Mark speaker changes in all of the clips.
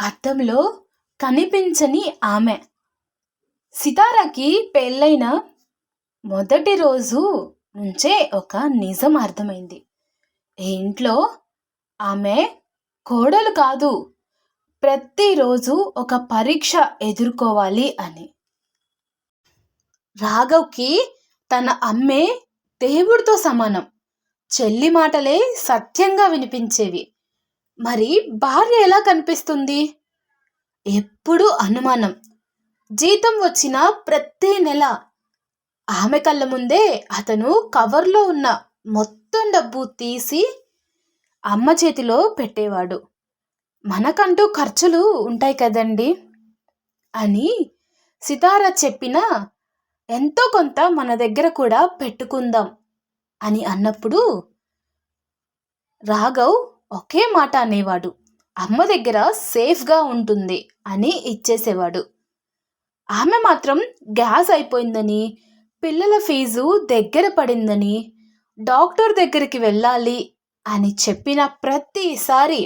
Speaker 1: అద్దంలో కనిపించని ఆమె. సితారాకి పెళ్ళైన మొదటి రోజు నుంచే ఒక నిజం అర్థమైంది. ఈ ఇంట్లో ఆమె కోడలు కాదు, ప్రతిరోజు ఒక పరీక్ష ఎదుర్కోవాలి అని. రాఘవ్కి తన అమ్మే దేవుడితో సమానం. చెల్లి మాటలే సత్యంగా వినిపించేవి. మరి భార్య ఎలా కనిపిస్తుంది? ఎప్పుడు అనుమానం. జీతం వచ్చిన ప్రతి నెల ఆమె కళ్ళ ముందే అతను కవర్లో ఉన్న మొత్తం డబ్బు తీసి అమ్మ చేతిలో పెట్టేవాడు. మనకంటూ ఖర్చులు ఉంటాయి కదండి అని సితార చెప్పినా, ఎంతో కొంత మన దగ్గర కూడా పెట్టుకుందాం అని అన్నప్పుడు రాఘవ్ ఒకే మాట అనేవాడు, అమ్మ దగ్గర సేఫ్గా ఉంటుంది అని ఇచ్చేసేవాడు. ఆమె మాత్రం గ్యాస్ అయిపోయిందని, పిల్లల ఫీజు దగ్గర పడిందని, డాక్టర్ దగ్గరికి వెళ్ళాలి అని చెప్పిన ప్రతిసారి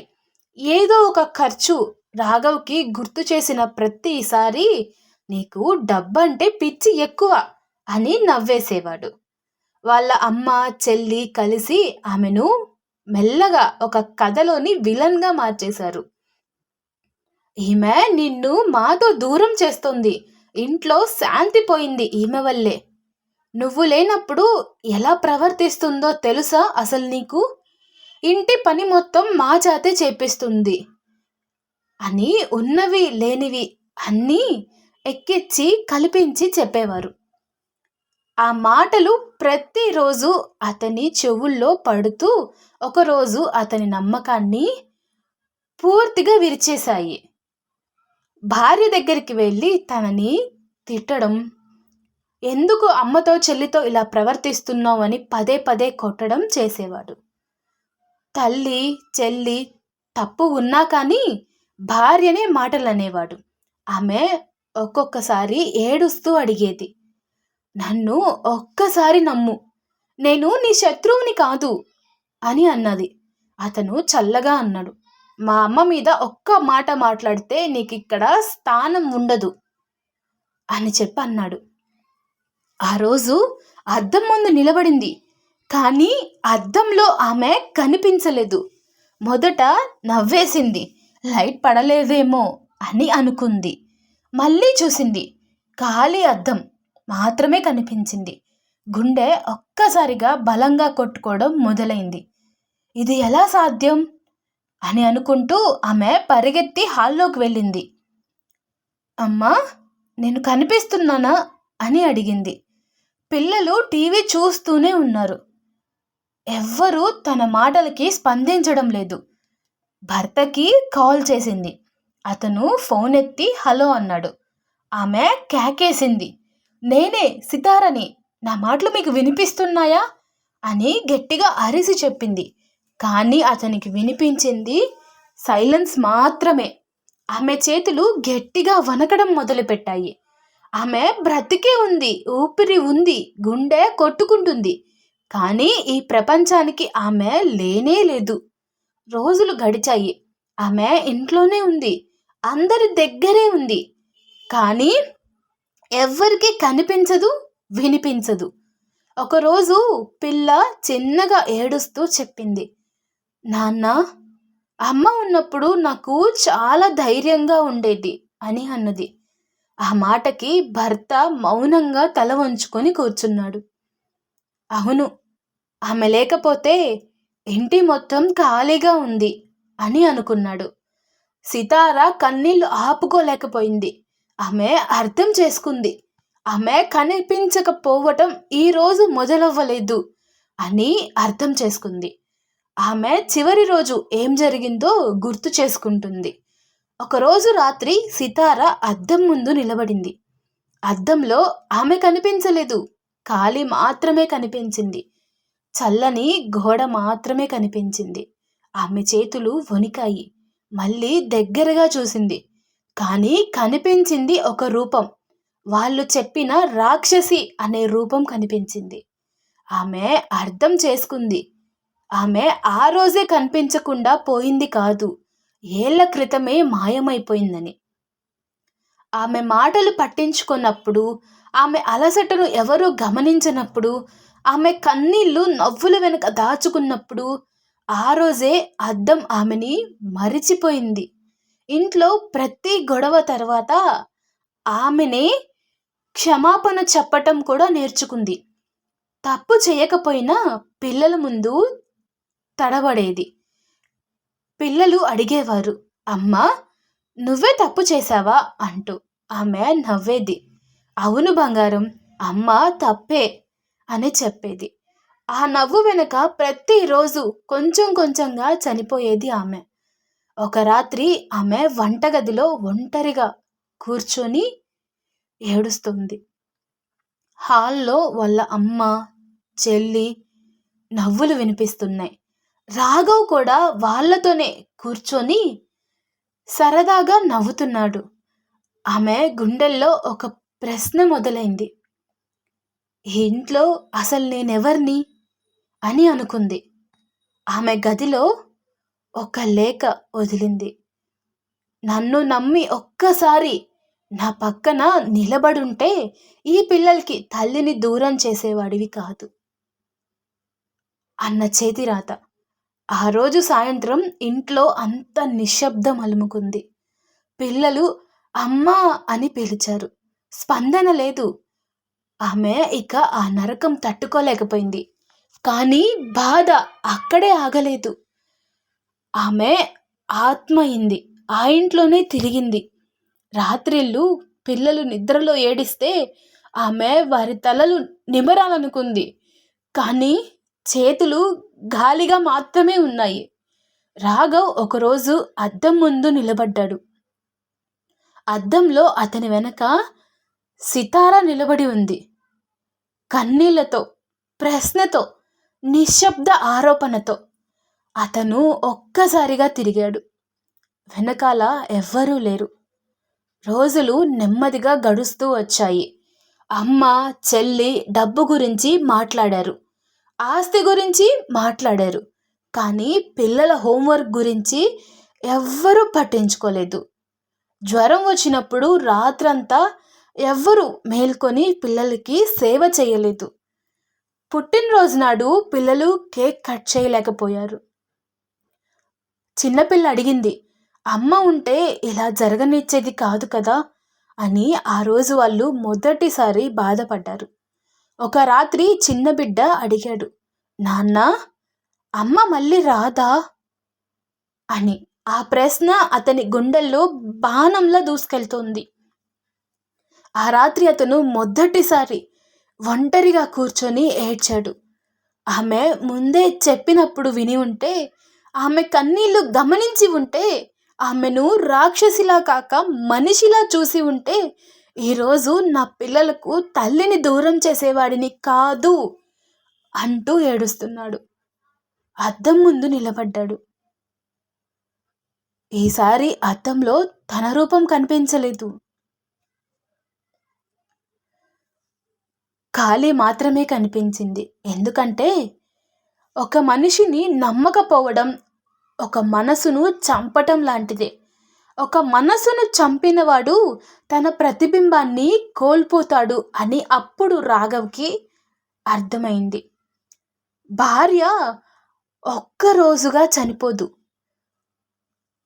Speaker 1: ఏదో ఒక ఖర్చు రాఘవ్కి గుర్తు చేసిన ప్రతిసారి నీకు డబ్బంటే పిచ్చి ఎక్కువ అని నవ్వేసేవాడు. వాళ్ళ అమ్మ చెల్లి కలిసి ఆమెను మెల్లగా ఒక కథలోని విలన్గా మార్చేశారు. ఈమె నిన్ను మాతో దూరం చేస్తుంది, ఇంట్లో శాంతి పోయింది ఈమె వల్లే, నువ్వు లేనప్పుడు ఎలా ప్రవర్తిస్తుందో తెలుసా అసలు నీకు, ఇంటి పని మొత్తం మా చేతే చేపిస్తుంది అని ఉన్నవి లేనివి అన్నీ ఎక్కించి కల్పించి చెప్పేవారు. ఆ మాటలు ప్రతిరోజు అతని చెవుల్లో పడుతూ ఒకరోజు అతని నమ్మకాన్ని పూర్తిగా విరిచేశాయి. భార్య దగ్గరికి వెళ్ళి తనని తిట్టడం, ఎందుకు అమ్మతో చెల్లితో ఇలా ప్రవర్తిస్తున్నావు అని పదే పదే కొట్టడం చేసేవాడు. తల్లి చెల్లి తప్పు ఉన్నా కానీ భార్యనే మాటలు అనేవాడు. ఆమె ఒక్కొక్కసారి ఏడుస్తూ అడిగేది, నన్ను ఒక్కసారి నమ్ము, నేను నీ శత్రువుని కాదు అని అన్నది. అతను చల్లగా అన్నాడు, మా అమ్మ మీద ఒక్క మాట మాట్లాడితే నీకు ఇక్కడ స్థానం ఉండదు అని చెప్పి అన్నాడు. ఆ రోజు అద్దం ముందు నిలబడింది, కానీ అద్దంలో ఆమె కనిపించలేదు. మొదట నవ్వేసింది, లైట్ పడలేదేమో అని అనుకుంది. మళ్ళీ చూసింది, ఖాళీ అద్దం మాత్రమే కనిపించింది. గుండె ఒక్కసారిగా బలంగా కొట్టుకోవడం మొదలైంది. ఇది ఎలా సాధ్యం అని అనుకుంటూ ఆమె పరిగెత్తి హాల్లోకి వెళ్ళింది. అమ్మా, నేను కనిపిస్తున్నానా అని అడిగింది. పిల్లలు టీవీ చూస్తూనే ఉన్నారు. ఎవ్వరూ తన మాటలకి స్పందించడం లేదు. భర్తకి కాల్ చేసింది. అతను ఫోన్ ఎత్తి హలో అన్నాడు. ఆమె కేకేసింది, నేనే సితారని, నా మాటలు మీకు వినిపిస్తున్నాయా అని గట్టిగా అరిసి చెప్పింది. కానీ అతనికి వినిపించింది సైలెన్స్ మాత్రమే. ఆమె చేతులు గట్టిగా వణకడం మొదలుపెట్టాయి. ఆమె బ్రతికే ఉంది, ఊపిరి ఉంది, గుండె కొట్టుకుంటుంది, కానీ ఈ ప్రపంచానికి ఆమె లేనే లేదు. రోజులు గడిచాయి. ఆమె ఇంట్లోనే ఉంది, అందరి దగ్గరే ఉంది, కానీ ఎవ్వరికీ కనిపించదు, వినిపించదు. ఒకరోజు పిల్ల చిన్నగా ఏడుస్తూ చెప్పింది, నాన్న, అమ్మ ఉన్నప్పుడు నాకు చాలా ధైర్యంగా ఉండేది అని అన్నది. ఆ మాటకి భర్త మౌనంగా తల వంచుకొని కూర్చున్నాడు. అవును, ఆమె లేకపోతే ఇంటి మొత్తం ఖాళీగా ఉంది అని అనుకున్నాడు. సితార కన్నీళ్లు ఆపుకోలేకపోయింది. ఆమె అర్థం చేసుకుంది, ఆమె కనిపించకపోవటం ఈరోజు మొదలవ్వలేదు అని అర్థం చేసుకుంది. ఆమె చివరి రోజు ఏం జరిగిందో గుర్తు చేసుకుంటుంది. ఒకరోజు రాత్రి సితార అద్దం ముందు నిలబడింది. అద్దంలో ఆమె కనిపించలేదు, ఖాళీ మాత్రమే కనిపించింది. చల్లని గోడ మాత్రమే కనిపించింది. ఆమె చేతులు వణికాయి. మళ్ళీ దగ్గరగా చూసింది, కానీ కనిపించింది ఒక రూపం. వాళ్ళు చెప్పిన రాక్షసి అనే రూపం కనిపించింది. ఆమె అర్థం చేసుకుంది, ఆమె ఆ రోజే కనిపించకుండా పోయింది కాదు, ఏళ్ల క్రితమే మాయమైపోయిందని. ఆమె మాటలు పట్టించుకున్నప్పుడు, ఆమె అలసటను ఎవరూ గమనించనప్పుడు, ఆమె కన్నీళ్లు నవ్వుల వెనుక దాచుకున్నప్పుడు, ఆ రోజే అద్దం ఆమెని మరిచిపోయింది. ఇంట్లో ప్రతి గొడవ తర్వాత ఆమెనే క్షమాపణ చెప్పటం కూడా నేర్చుకుంది. తప్పు చేయకపోయినా పిల్లల ముందు తడబడేది. పిల్లలు అడిగేవారు, "అమ్మా, నువ్వే తప్పు చేశావా?" అంటూ. ఆమె నవ్వేది. "అవును బంగారం, అమ్మ తప్పే" అని చెప్పేది. ఆ నవ్వు వెనుక ప్రతిరోజు కొంచెం కొంచెంగా చనిపోయేది ఆమె. ఒక రాత్రి ఆమె వంటగదిలో ఒంటరిగా కూర్చొని ఏడుస్తుంది. హాల్లో వాళ్ళ అమ్మ, చెల్లి నవ్వులు వినిపిస్తున్నాయి. రాఘవ్ కూడా వాళ్ళతోనే కూర్చొని సరదాగా నవ్వుతున్నాడు. ఆమె గుండెల్లో ఒక ప్రశ్న మొదలైంది. ఈ ఇంట్లో అసలు నేనెవర్ని అని అనుకుంది. ఆమె గదిలో ఒక లేఖ వదిలింది. నన్ను నమ్మి ఒక్కసారి నా పక్కన నిలబడుంటే ఈ పిల్లలకి తల్లిని దూరం చేసేవాడివి కాదు అన్న చేతిరాత. ఆ రోజు సాయంత్రం ఇంట్లో అంత నిశ్శబ్దం అలుముకుంది. పిల్లలు అమ్మా అని పిలిచారు. స్పందన లేదు. ఆమె ఇక ఆ నరకం తట్టుకోలేకపోయింది. కానీ బాధ అక్కడే ఆగలేదు. ఆమె ఆత్మ అయింది. ఆ ఇంట్లోనే తిరిగింది. రాత్రిళ్ళు పిల్లలు నిద్రలో ఏడిస్తే ఆమె వారి తలలు నిమరాలనుకుంది. కానీ చేతులు గాలిగా మాత్రమే ఉన్నాయి. రాఘవ్ ఒకరోజు అద్దం ముందు నిలబడ్డాడు. అద్దంలో అతని వెనక సితార నిలబడి ఉంది. కన్నీళ్లతో, ప్రశ్నతో, నిశ్శబ్ద ఆరోపణతో. అతను ఒక్కసారిగా తిరిగాడు. వెనకాల ఎవ్వరూ లేరు. రోజులు నెమ్మదిగా గడుస్తూ వచ్చాయి. అమ్మ, చెల్లి డబ్బు గురించి మాట్లాడారు. ఆస్తి గురించి మాట్లాడారు. కానీ పిల్లల హోంవర్క్ గురించి ఎవ్వరూ పట్టించుకోలేదు. జ్వరం వచ్చినప్పుడు రాత్రంతా ఎవ్వరూ మేల్కొని పిల్లలకి సేవ చేయలేదు. పుట్టినరోజు నాడు పిల్లలు కేక్ కట్ చేయలేకపోయారు. చిన్నపిల్ల అడిగింది, "అమ్మ ఉంటే ఇలా జరగనిచ్చేది కాదు కదా" అని. ఆ రోజు వాళ్ళు మొదటిసారి బాధపడ్డారు. ఒక రాత్రి చిన్న బిడ్డ అడిగాడు, "నాన్న, అమ్మ మళ్ళీ రాదా" అని. ఆ ప్రశ్న అతని గుండెల్లో బాణంలా దూసుకెళ్తోంది. ఆ రాత్రి అతను మొదటిసారి ఒంటరిగా కూర్చొని ఏడ్చాడు. ఆమె ముందే చెప్పినప్పుడు విని ఉంటే, ఆమె కన్నీళ్లు గమనించి ఉంటే, ఆమెను రాక్షసిలా కాక మనిషిలా చూసి ఉంటే, ఈరోజు నా పిల్లలకు తల్లిని దూరం చేసేవాడిని కాదు అంటూ ఏడుస్తున్నాడు. అద్దం ముందు నిలబడ్డాడు. ఈసారి అద్దంలో తన రూపం కనిపించలేదు. ఖాళీ మాత్రమే కనిపించింది. ఎందుకంటే ఒక మనిషిని నమ్మకపోవడం ఒక మనసును చంపటం లాంటిదే. ఒక మనసును చంపినవాడు తన ప్రతిబింబాన్ని కోల్పోతాడు అని అప్పుడు రాఘవ్కి అర్థమైంది. భార్య ఒక్కరోజుగా చనిపోదు.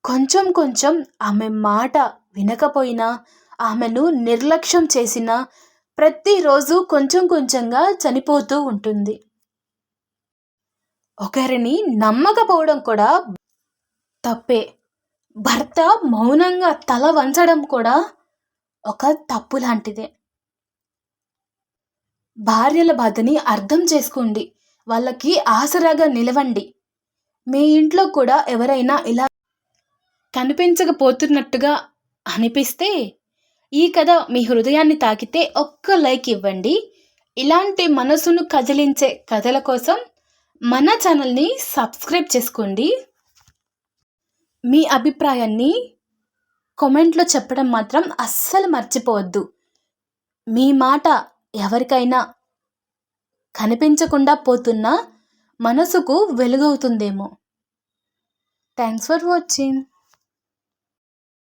Speaker 1: కొంచెం కొంచెం ఆమె మాట వినకపోయినా, ఆమెను నిర్లక్ష్యం చేసినా ప్రతిరోజు కొంచెం కొంచెంగా చనిపోతూ ఉంటుంది. ఒకరిని నమ్మకపోవడం కూడా తప్పే. భర్త మౌనంగా తల వంచడం కూడా ఒక తప్పు లాంటిదే. భార్యల బాధని అర్థం చేసుకోండి. వాళ్ళకి ఆసరాగా నిలవండి. మీ ఇంట్లో కూడా ఎవరైనా ఇలా కనిపించకపోతున్నట్టుగా అనిపిస్తే, ఈ కథ మీ హృదయాన్ని తాకితే ఒక్క లైక్ ఇవ్వండి. ఇలాంటి మనసును కదిలించే కథల కోసం మన ఛానల్ని సబ్స్క్రైబ్ చేసుకోండి. మీ అభిప్రాయాన్ని కామెంట్లో చెప్పడం మాత్రం అస్సలు మర్చిపోవద్దు. మీ మాట ఎవరికైనా కనిపించకుండా పోతున్నా మనసుకు వెలుగవుతుందేమో. Thanks for watching.